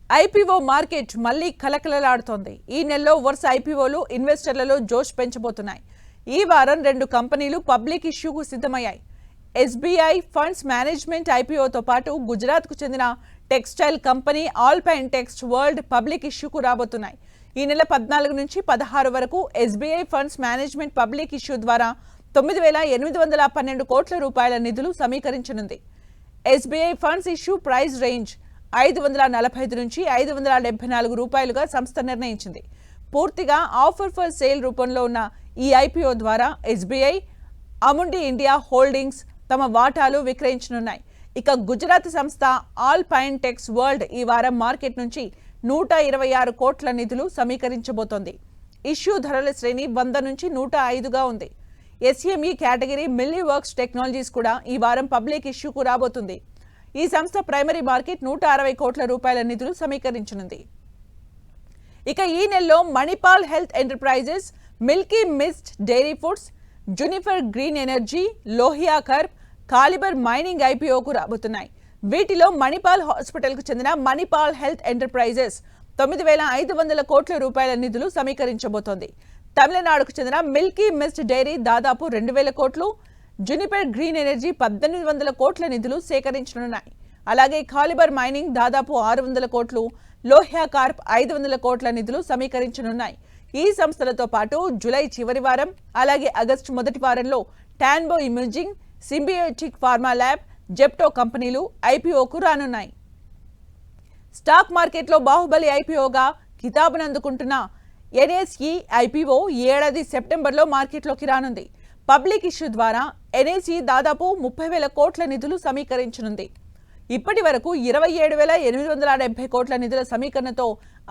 IPO market మళ్లీ కలకలలాడుతోంది. ఈ నెలలో వరుస ఐపీఓలు ఇన్వెస్టర్లలో జోష్ పెంచబోతున్నాయి. ఈ వారం 2 కంపెనీలు పబ్లిక్ ఇష్యూకు సిద్ధమయ్యాయి. ఎస్బీఐ ఫండ్స్ మేనేజ్మెంట్ ఐపీఓతో పాటు గుజరాత్కు చెందిన textile company alpine text world public ఇష్యూకు రాబోతున్నాయి. ఈ నెల 14 నుంచి 16 వరకు SBI funds management public issue ద్వారా 9,812 కోట్ల రూపాయల నిధులు సమీకరించనుంది. SBI funds issue price range 545 నుంచి 574 రూపాయలుగా సంస్థ నిర్ణయించింది. పూర్తిగా ఆఫర్ ఫర్ సేల్ రూపంలో ఉన్న ఈ ఐపీఓ ద్వారా ఎస్బీఐ, అముండి ఇండియా హోల్డింగ్స్ తమ వాటాలు విక్రయించనున్నాయి. ఇక గుజరాత్ సంస్థ ఆల్పైన్ టెక్స్ వరల్డ్ ఈ వారం మార్కెట్ నుంచి 126 కోట్ల నిధులు సమీకరించబోతోంది. ఇష్యూ ధరల శ్రేణి 100 నుంచి 105గా ఉంది. SME category milli works technologies కూడా ఈ వారం పబ్లిక్ ఇష్యూకు రాబోతుంది. ఈ సంస్థ ప్రైమరీ మార్కెట్ 160 కోట్ల రూపాయల నిధులు సమీకరించనుంది. ఇక ఈ నెలలో Manipal health enterprises, milky mist dairy foods, Juniper green energy, Lohia corp, Caliber mining ఐపీఓకు రాబోతున్నాయి. వీటిలో మణిపాల్ హాస్పిటల్కు చెందిన మణిపాల్ హెల్త్ ఎంటర్ప్రైజెస్ 9,500 కోట్ల రూపాయల నిధులు సమీకరించబోతోంది. తమిళనాడుకు చెందిన మిల్కీ మిస్ట్ డైరీ దాదాపు 2,000 కోట్లు, జునిపర్ గ్రీన్ ఎనర్జీ 1,800 కోట్ల నిధులు సేకరించనున్నాయి. అలాగే కాలిబర్ మైనింగ్ దాదాపు 600 కోట్లు, లోహియా కార్ప్ 500 కోట్ల నిధులు సమీకరించనున్నాయి. ఈ సంస్థలతో పాటు జూలై చివరి వారం, అలాగే ఆగస్టు మొదటి వారంలో టాన్బో imaging, symbiotic pharma lab, Zepto కంపెనీలు ఐపీఓకు రానున్నాయి. స్టాక్ మార్కెట్లో బాహుబలి ఐపీఓగా కితాబునందుకుంటున్న ఎన్ఎస్ఈ ఐపీఓ ఈ ఏడాది సెప్టెంబర్లో మార్కెట్లోకి రానుంది. పబ్లిక్ ఇష్యూ ద్వారా ఎన్ఎస్ఈ దాదాపు 30,000 కోట్ల నిధులు సమీకరించనుంది. ఇప్పటి వరకు 27,870 కోట్ల నిధుల సమీకరణతో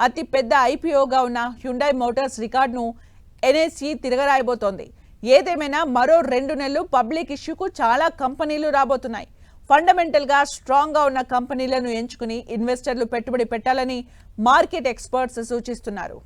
అతి పెద్ద ఐపీఓగా ఉన్న హ్యుండై మోటార్స్ రికార్డును ఎన్ఎస్ఈ తిరగరాయబోతోంది. ఏదేమైనా మరో 2 నెలలు పబ్లిక్ ఇష్యూకు చాలా కంపెనీలు రాబోతున్నాయి. ఫండమెంటల్గా స్ట్రాంగ్గా ఉన్న కంపెనీలను ఎంచుకుని ఇన్వెస్టర్లు పెట్టుబడి పెట్టాలని మార్కెట్ ఎక్స్పర్ట్స్ సూచిస్తున్నారు.